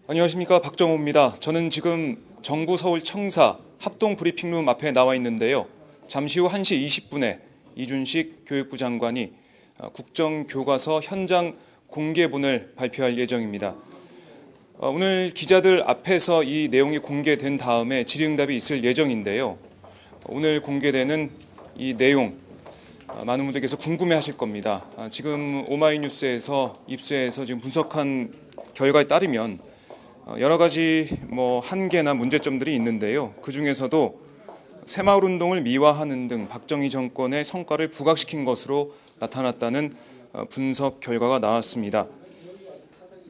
안녕하십니까, 박정호입니다. 저는 지금 정부 서울 청사 합동 브리핑룸 앞에 나와 있는데요. 잠시 후 1시 20분에 이준식 교육부 장관이 국정교과서 현장 공개본을 발표할 예정입니다. 오늘 기자들 앞에서 이 내용이 공개된 다음에 질의응답이 있을 예정인데요. 오늘 공개되는 이 내용 많은 분들께서 궁금해하실 겁니다. 지금 오마이뉴스에서 입수해서 지금 분석한 결과에 따르면 여러 가지 한계나 문제점들이 있는데요. 그 중에서도 새마을운동을 미화하는 등 박정희 정권의 성과를 부각시킨 것으로 나타났다는 분석 결과가 나왔습니다.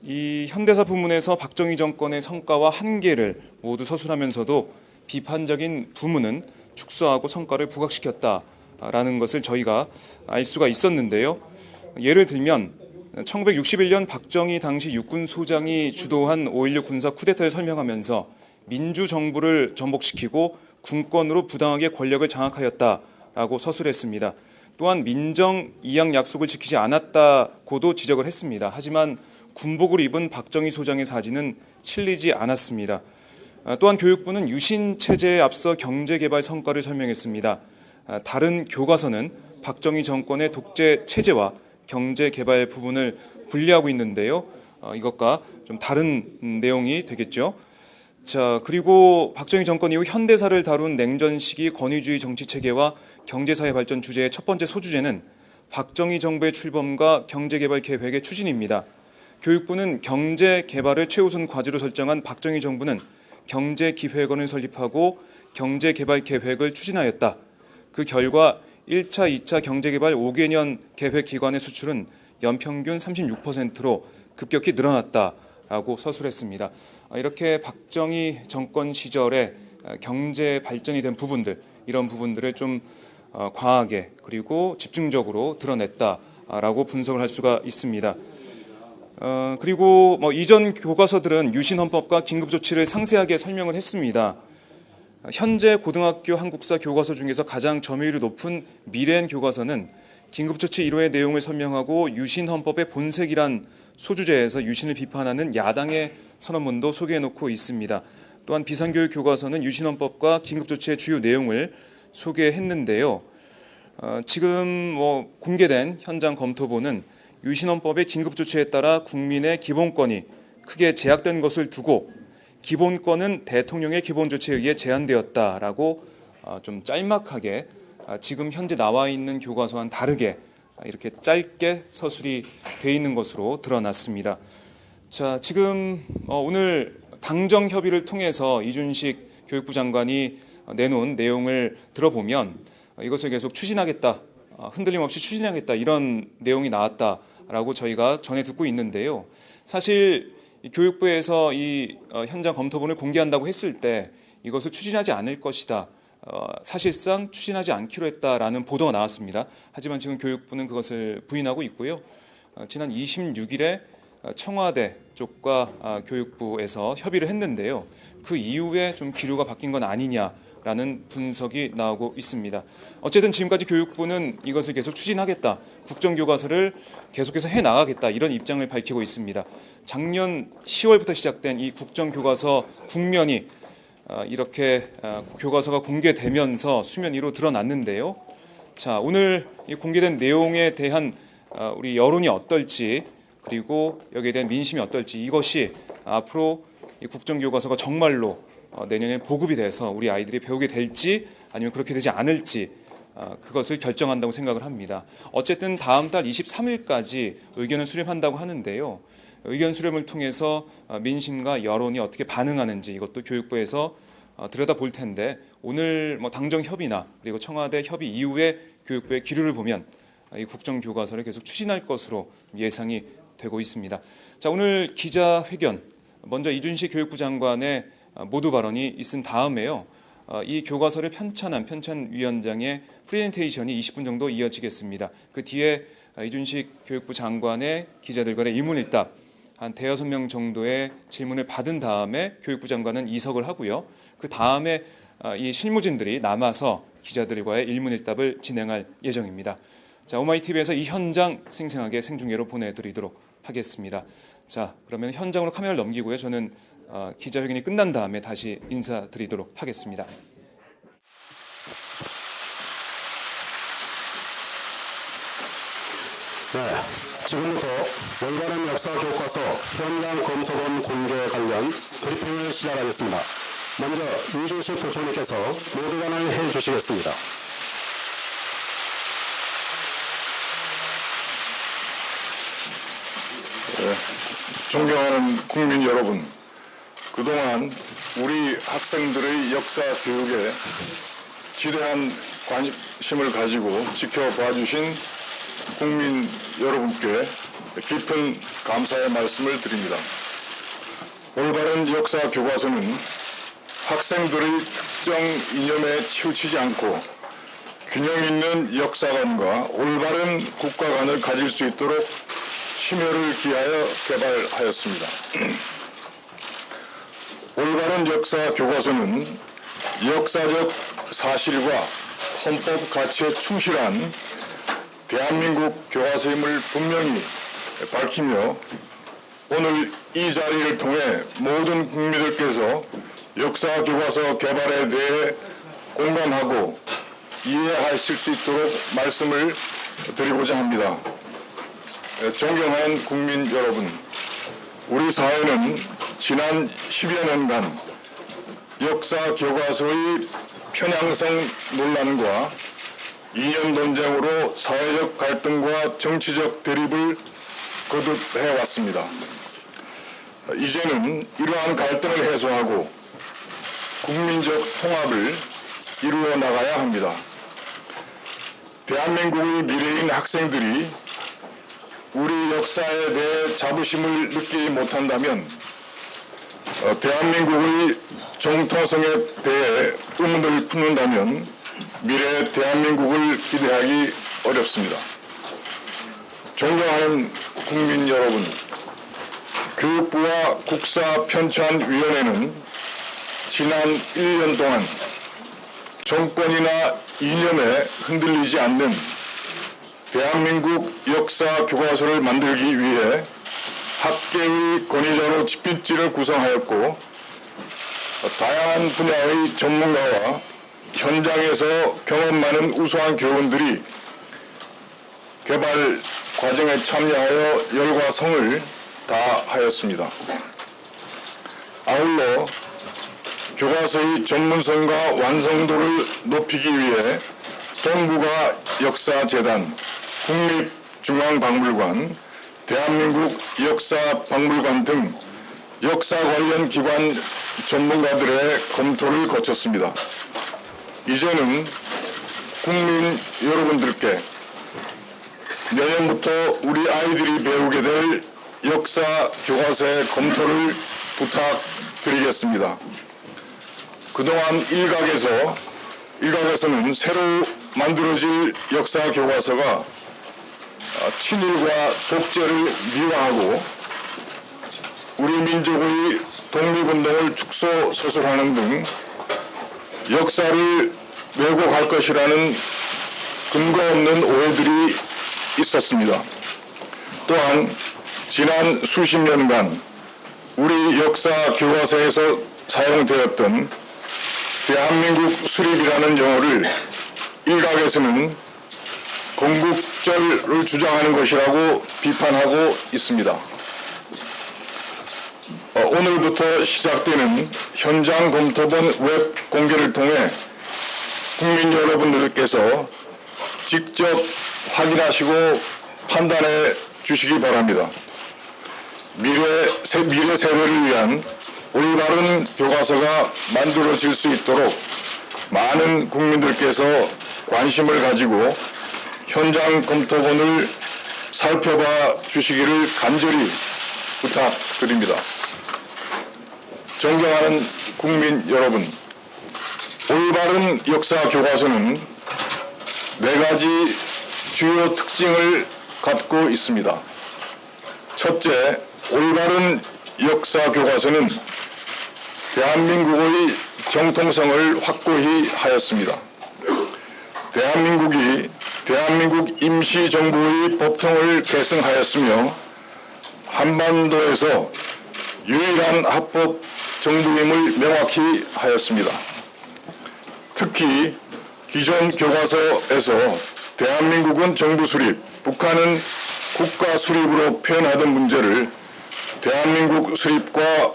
이 현대사 부문에서 박정희 정권의 성과와 한계를 모두 서술하면서도 비판적인 부문은 축소하고 성과를 부각시켰다라는 것을 저희가 알 수가 있었는데요. 예를 들면 1961년 박정희 당시 육군소장이 주도한 5.16 군사 쿠데타를 설명하면서 민주정부를 전복시키고 군권으로 부당하게 권력을 장악하였다라고 서술했습니다. 또한 민정 이양 약속을 지키지 않았다고도 지적을 했습니다. 하지만 군복을 입은 박정희 소장의 사진은 실리지 않았습니다. 또한 교육부는 유신 체제에 앞서 경제개발 성과를 설명했습니다. 다른 교과서는 박정희 정권의 독재 체제와 경제개발 부분을 분리하고 있는데요. 이것과 좀 다른 내용이 되겠죠. 자, 그리고 박정희 정권 이후 현대사를 다룬 냉전 시기 권위주의 정치체계와 경제사회 발전 주제의 첫 번째 소주제는 박정희 정부의 출범과 경제개발 계획의 추진입니다. 교육부는 경제개발을 최우선 과제로 설정한 박정희 정부는 경제기획원을 설립하고 경제개발 계획을 추진하였다. 그 결과 1차, 2차 경제개발 5개년 계획기관의 수출은 연평균 36%로 급격히 늘어났다라고 서술했습니다. 이렇게 박정희 정권 시절에 경제 발전이 된 부분들, 이런 부분들을 좀 과하게 그리고 집중적으로 드러냈다라고 분석을 할 수가 있습니다. 그리고 이전 교과서들은 유신헌법과 긴급조치를 상세하게 설명을 했습니다. 현재 고등학교 한국사 교과서 중에서 가장 점유율이 높은 미래엔 교과서는 긴급조치 1호의 내용을 설명하고 유신헌법의 본색이란 소주제에서 유신을 비판하는 야당의 선언문도 소개해놓고 있습니다. 또한 비상교육 교과서는 유신헌법과 긴급조치의 주요 내용을 소개했는데요. 지금 공개된 현장 검토본은 유신헌법의 긴급조치에 따라 국민의 기본권이 크게 제약된 것을 두고 기본권은 대통령의 기본조치에 의해 제한되었다라고 좀 짤막하게 지금 현재 나와 있는 교과서와는 다르게 이렇게 짧게 서술이 돼 있는 것으로 드러났습니다. 자, 지금 오늘 당정 협의를 통해서 이준식 교육부 장관이 내놓은 내용을 들어보면 이것을 계속 추진하겠다, 흔들림 없이 추진하겠다 이런 내용이 나왔다라고 저희가 전해 듣고 있는데요. 사실 교육부에서 이 현장 검토본을 공개한다고 했을 때 이것을 추진하지 않을 것이다. 사실상 추진하지 않기로 했다라는 보도가 나왔습니다. 하지만 지금 교육부는 그것을 부인하고 있고요. 지난 26일에 청와대 쪽과 교육부에서 협의를 했는데요. 그 이후에 좀 기류가 바뀐 건 아니냐라는 분석이 나오고 있습니다. 어쨌든 지금까지 교육부는 이것을 계속 추진하겠다, 국정교과서를 계속해서 해나가겠다 이런 입장을 밝히고 있습니다. 작년 10월부터 시작된 이 국정교과서 국면이 이렇게 교과서가 공개되면서 수면 위로 드러났는데요. 자, 오늘 이 공개된 내용에 대한 우리 여론이 어떨지 그리고 여기에 대한 민심이 어떨지 이것이 앞으로 이 국정교과서가 정말로 내년에 보급이 돼서 우리 아이들이 배우게 될지 아니면 그렇게 되지 않을지 그것을 결정한다고 생각을 합니다. 어쨌든 다음 달 23일까지 의견을 수렴한다고 하는데요. 의견 수렴을 통해서 민심과 여론이 어떻게 반응하는지 이것도 교육부에서 들여다볼 텐데 오늘 당정 협의나 그리고 청와대 협의 이후에 교육부의 기류를 보면 이 국정교과서를 계속 추진할 것으로 예상이 되고 있습니다. 자, 오늘 기자회견 먼저 이준식 교육부 장관의 모두 발언이 있은 다음에요. 이 교과서를 편찬한 편찬위원장의 프레젠테이션이 20분 정도 이어지겠습니다. 그 뒤에 이준식 교육부 장관의 기자들 간의 일문일답 한 대여섯 명 정도의 질문을 받은 다음에 교육부 장관은 이석을 하고요. 그 다음에 이 실무진들이 남아서 기자들과의 일문일답을 진행할 예정입니다. 자, 오마이TV에서 이 현장 생생하게 생중계로 보내드리도록 하겠습니다. 자, 그러면 현장으로 카메라를 넘기고요. 저는 기자회견이 끝난 다음에 다시 인사드리도록 하겠습니다. 네, 지금부터 올바른 역사 교과서 현장 검토본 공개 관련 브리핑을 시작하겠습니다. 먼저 이준식 부총리께서 모두관을 해주시겠습니다. 존경하는 국민 여러분, 그동안 우리 학생들의 역사 교육에 지대한 관심을 가지고 지켜봐 주신 국민 여러분께 깊은 감사의 말씀을 드립니다. 올바른 역사 교과서는 학생들의 특정 이념에 치우치지 않고 균형 있는 역사관과 올바른 국가관을 가질 수 있도록 심혈을 기하여 개발하였습니다. 올바른 역사 교과서는 역사적 사실과 헌법 가치에 충실한 대한민국 교과서임을 분명히 밝히며 오늘 이 자리를 통해 모든 국민들께서 역사 교과서 개발에 대해 공감하고 이해하실 수 있도록 말씀을 드리고자 합니다. 존경하는 국민 여러분, 우리 사회는 지난 10여 년간 역사 교과서의 편향성 논란과 이념 논쟁으로 사회적 갈등과 정치적 대립을 거듭해 왔습니다. 이제는 이러한 갈등을 해소하고 국민적 통합을 이루어 나가야 합니다. 대한민국의 미래인 학생들이 우리 역사에 대해 자부심을 느끼지 못한다면 대한민국의 정통성에 대해 의문을 품는다면 미래 대한민국을 기대하기 어렵습니다. 존경하는 국민 여러분, 교육부와 국사편찬위원회는 지난 1년 동안 정권이나 이념에 흔들리지 않는 대한민국 역사 교과서를 만들기 위해 학계의 권위자로 집필지를 구성하였고 다양한 분야의 전문가와 현장에서 경험 많은 우수한 교원들이 개발 과정에 참여하여 열과 성을 다하였습니다. 아울러 교과서의 전문성과 완성도를 높이기 위해 동북아 역사재단, 국립중앙박물관, 대한민국 역사박물관 등 역사 관련 기관 전문가들의 검토를 거쳤습니다. 이제는 국민 여러분들께 내년부터 우리 아이들이 배우게 될 역사 교과서의 검토를 부탁드리겠습니다. 그동안 일각에서는 새로 만들어질 역사 교과서가 친일과 독재를 미화하고 우리 민족의 독립운동을 축소 서술하는 등 역사를 왜곡할 것이라는 근거 없는 오해들이 있었습니다. 또한 지난 수십 년간 우리 역사 교과서에서 사용되었던 대한민국 수립이라는 용어를 일각에서는 건국절을 주장하는 것이라고 비판하고 있습니다. 오늘부터 시작되는 현장 검토본 웹 공개를 통해 국민 여러분들께서 직접 확인하시고 판단해 주시기 바랍니다. 미래 세대를 위한 올바른 교과서가 만들어질 수 있도록 많은 국민들께서 관심을 가지고 현장 검토본을 살펴봐 주시기를 간절히 부탁드립니다. 존경하는 국민 여러분, 올바른 역사 교과서는 4가지 주요 특징을 갖고 있습니다. 첫째, 올바른 역사 교과서는 대한민국의 정통성을 확고히 하였습니다. 대한민국 임시정부의 법통을 계승하였으며 한반도에서 유일한 합법 정부임을 명확히 하였습니다. 특히 기존 교과서에서 대한민국은 정부 수립, 북한은 국가 수립으로 표현하던 문제를 대한민국 수립과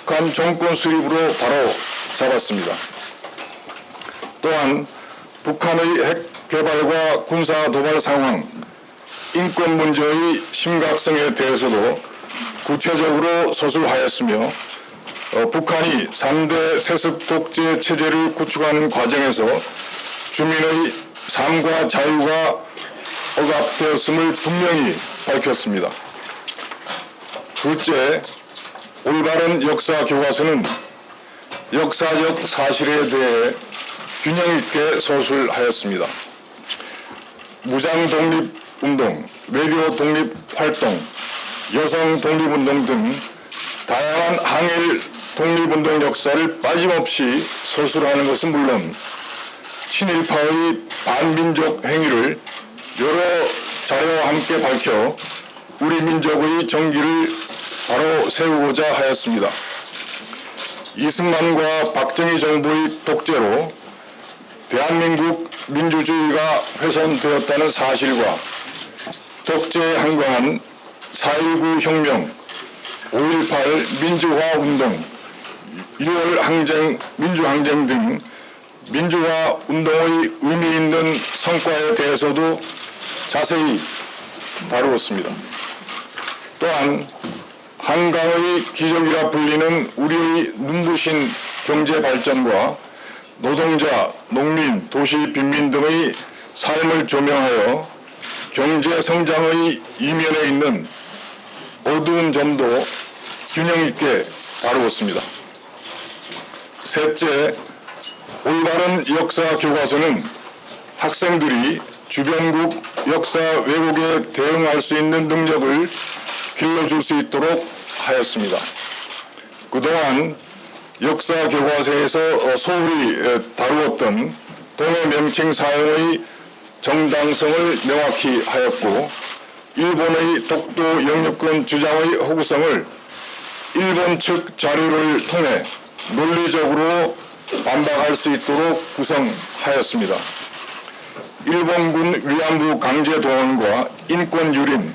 북한 정권 수립으로 바로 잡았습니다. 또한 북한의 핵 개발과 군사 도발 상황, 인권 문제의 심각성에 대해서도 구체적으로 서술하였으며 북한이 3대 세습 독재 체제를 구축하는 과정에서 주민의 삶과 자유가 억압되었음을 분명히 밝혔습니다. 둘째, 올바른 역사 교과서는 역사적 사실에 대해 균형 있게 서술하였습니다. 무장 독립운동, 외교 독립활동, 여성 독립운동 등 다양한 항일 독립운동 역사를 빠짐없이 서술하는 것은 물론 친일파의 반민족 행위를 여러 자료와 함께 밝혀 우리 민족의 정기를 바로 세우고자 하였습니다. 이승만과 박정희 정부의 독재로 대한민국 민주주의가 훼손되었다는 사실과 독재에 한거한 4.19 혁명, 5.18 민주화 운동, 6월 항쟁, 민주항쟁 등 민주화 운동의 의미 있는 성과에 대해서도 자세히 다루었습니다. 또한 한강의 기적이라 불리는 우리의 눈부신 경제 발전과 노동자, 농민, 도시 빈민 등의 삶을 조명하여 경제 성장의 이면에 있는 어두운 점도 균형 있게 다루었습니다. 셋째, 올바른 역사 교과서는 학생들이 주변국 역사 왜곡에 대응할 수 있는 능력을 길러줄 수 있도록 하였습니다. 그동안 역사 교과서에서 소홀히 다루었던 동해 명칭 사용의 정당성을 명확히 하였고, 일본의 독도 영유권 주장의 허구성을 일본 측 자료를 통해 논리적으로 반박할 수 있도록 구성하였습니다. 일본군 위안부 강제 동원과 인권 유린,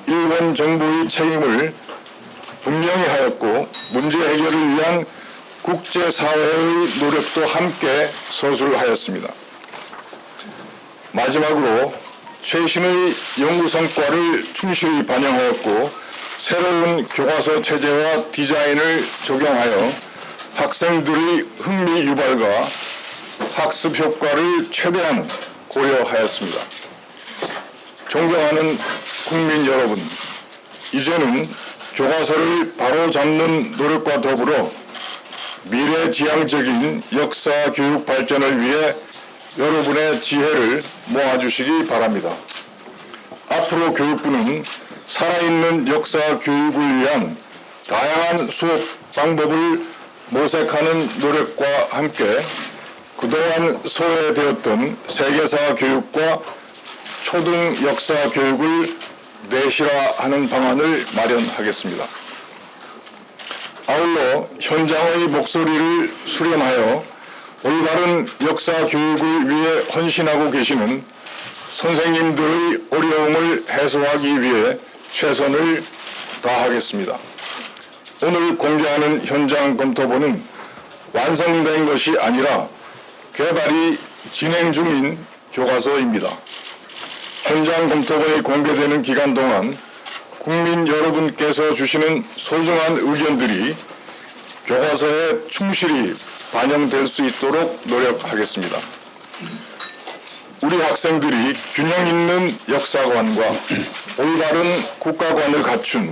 일본 정부의 책임을 분명히 하였고, 문제 해결을 위한 국제사회의 노력도 함께 서술하였습니다. 마지막으로 최신의 연구 성과를 충실히 반영하였고, 새로운 교과서 체제와 디자인을 적용하여 학생들의 흥미 유발과 학습 효과를 최대한 고려하였습니다. 존경하는 국민 여러분, 이제는 교과서를 바로잡는 노력과 더불어 미래지향적인 역사 교육 발전을 위해 여러분의 지혜를 모아주시기 바랍니다. 앞으로 교육부는 살아있는 역사 교육을 위한 다양한 수업 방법을 모색하는 노력과 함께 그동안 소외되었던 세계사 교육과 초등 역사 교육을 내실화하는 방안을 마련하겠습니다. 아울러 현장의 목소리를 수렴하여 올바른 역사 교육을 위해 헌신하고 계시는 선생님들의 어려움을 해소하기 위해 최선을 다하겠습니다. 오늘 공개하는 현장 검토본은 완성된 것이 아니라 개발이 진행 중인 교과서입니다. 현장 검토본이 공개되는 기간 동안 국민 여러분께서 주시는 소중한 의견들이 교과서에 충실히 반영될 수 있도록 노력하겠습니다. 우리 학생들이 균형 있는 역사관과 올바른 국가관을 갖춘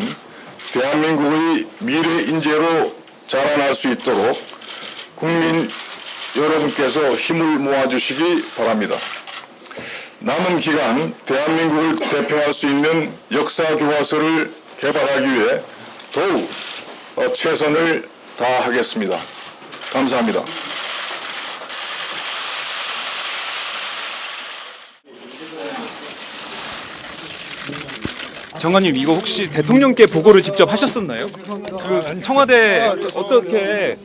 대한민국의 미래 인재로 자라날 수 있도록 국민 여러분께서 힘을 모아주시기 바랍니다. 남은 기간 대한민국을 대표할 수 있는 역사 교과서를 개발하기 위해 더욱 최선을 다하겠습니다. 감사합니다. 장관님, 이거 혹시 대통령께 보고를 직접 하셨었나요? 그 청와대 어떻게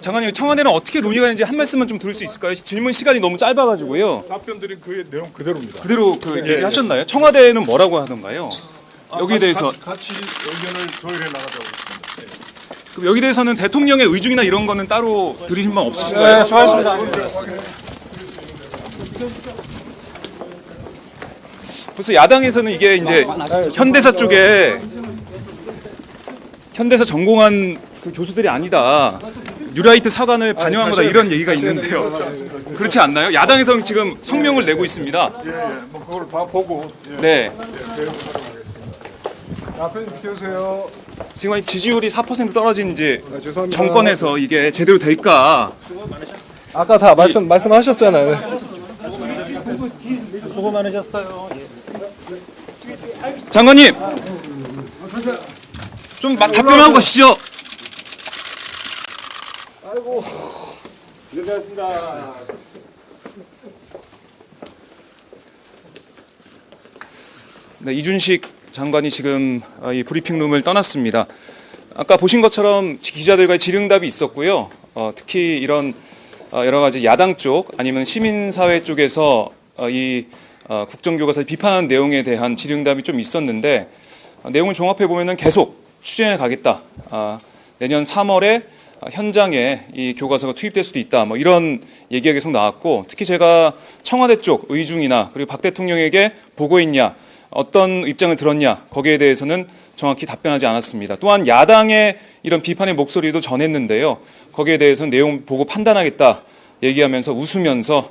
장관님, 청와대는 어떻게 논의가 되는지 한 말씀만 좀 들을 수 있을까요? 질문 시간이 너무 짧아가지고요. 답변드린 그 내용 그대로입니다. 그대로 얘기하셨나요? 청와대는 뭐라고 하던가요? 여기에 대해서 같이 의견을 조율해 나가자고 했습니다. 그럼 여기 대해서는 대통령의 의중이나 이런 거는 따로 들으신 바 없으신가요? 네, 수고하셨습니다. 벌써 야당에서는 이게 이제 현대사 쪽에 현대사 전공한 그 교수들이 아니다. 뉴라이트 사관을 반영한 거다 이런 얘기가 있는데요. 그렇지 않나요? 야당에서는 지금 성명을 내고 있습니다. 뭐 그걸 보고 네. 앞에 비켜주세요. 지금 지지율이 4% 떨어진 이제 죄송합니다. 정권에서 이게 제대로 될까? 아까 다 말씀하셨잖아요. 수고 많으셨어요. 장관님, 좀 답변하고 가시죠. 네, 이준식 장관이 지금 이 브리핑룸을 떠났습니다. 아까 보신 것처럼 기자들과의 질의응답이 있었고요. 특히 이런 여러 가지 야당 쪽 아니면 시민사회 쪽에서 이 국정교과서를 비판하는 내용에 대한 질의응답이 좀 있었는데 내용을 종합해 보면은 계속 추진해 가겠다. 내년 3월에 현장에 이 교과서가 투입될 수도 있다. 뭐 이런 얘기가 계속 나왔고, 특히 제가 청와대 쪽 의중이나 그리고 박 대통령에게 보고했냐, 어떤 입장을 들었냐, 거기에 대해서는 정확히 답변하지 않았습니다. 또한 야당의 이런 비판의 목소리도 전했는데요. 거기에 대해서는 내용 보고 판단하겠다 얘기하면서 웃으면서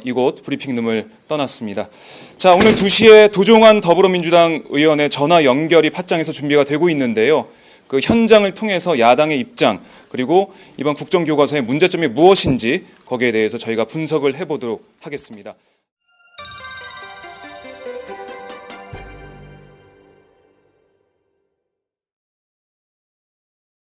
이곳 브리핑룸을 떠났습니다. 자, 오늘 2시에 도종환 더불어민주당 의원의 전화 연결이 팟짱에서 준비가 되고 있는데요. 그 현장을 통해서 야당의 입장, 그리고 이번 국정교과서의 문제점이 무엇인지 거기에 대해서 저희가 분석을 해보도록 하겠습니다.